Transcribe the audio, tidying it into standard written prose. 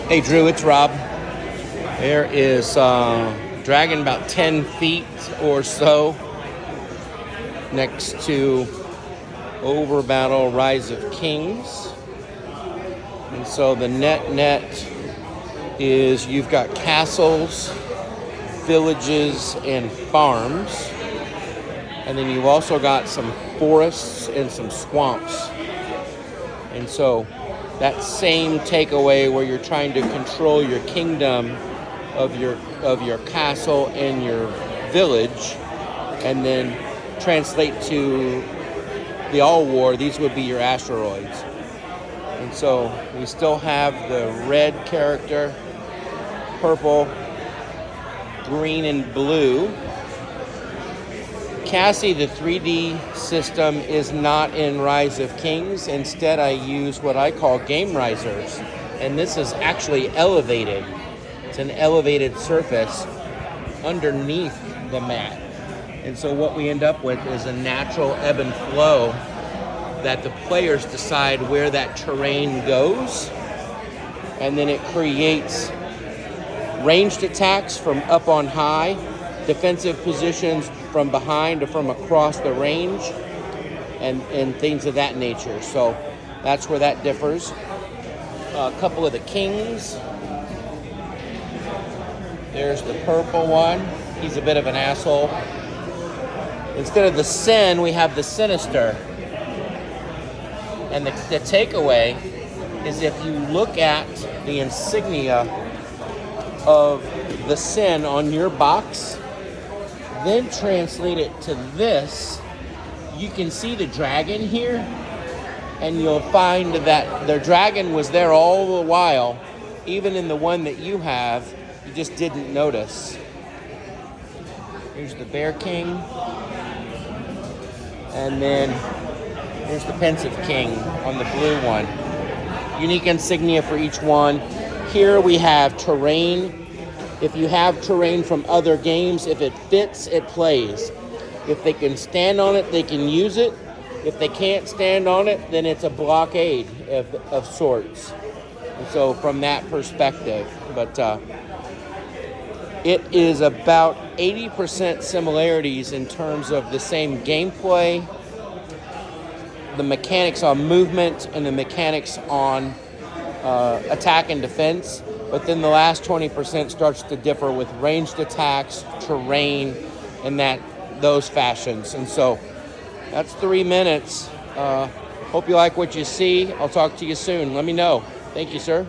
Hey Drew, it's Rob. There is dragon about 10 feet or so next to OverBattle Rise of Kings. And so the net is you've got castles, villages, and farms. And then you've also got some forests and some swamps. And so that same takeaway where you're trying to control your kingdom of your castle and your village, and then translate to the All War, these would be your asteroids. And so we still have the red character, purple, green, and blue. Cassie, the 3D system, is not in Rise of Kings. Instead, I use what I call game risers. And this is actually elevated. It's an elevated surface underneath the mat. And so what we end up with is a natural ebb and flow that the players decide where that terrain goes. And then it creates ranged attacks from up on high, defensive positions from behind or from across the range, and things of that nature. So that's where that differs. A couple of the kings. There's the purple one. He's a bit of an asshole. Instead of the sin, we have the sinister. And the takeaway is if you look at the insignia of the sin on your box, then translate it to this, you can see the dragon here, and you'll find that the dragon was there all the while, even in the one that you have, you just didn't notice. Here's the Bear King, and then here's the Pensive King on the blue one. Unique insignia for each one. Here we have terrain. If you have terrain from other games, if it fits, it plays. If they can stand on it, they can use it. If they can't stand on it, then it's a blockade of sorts. And so from that perspective, but it is about 80% similarities in terms of the same gameplay, the mechanics on movement, and the mechanics on attack and defense. But then the last 20% starts to differ with ranged attacks, terrain, and those fashions. And so that's 3 minutes. Hope you like what you see. I'll talk to you soon. Let me know. Thank you, sir.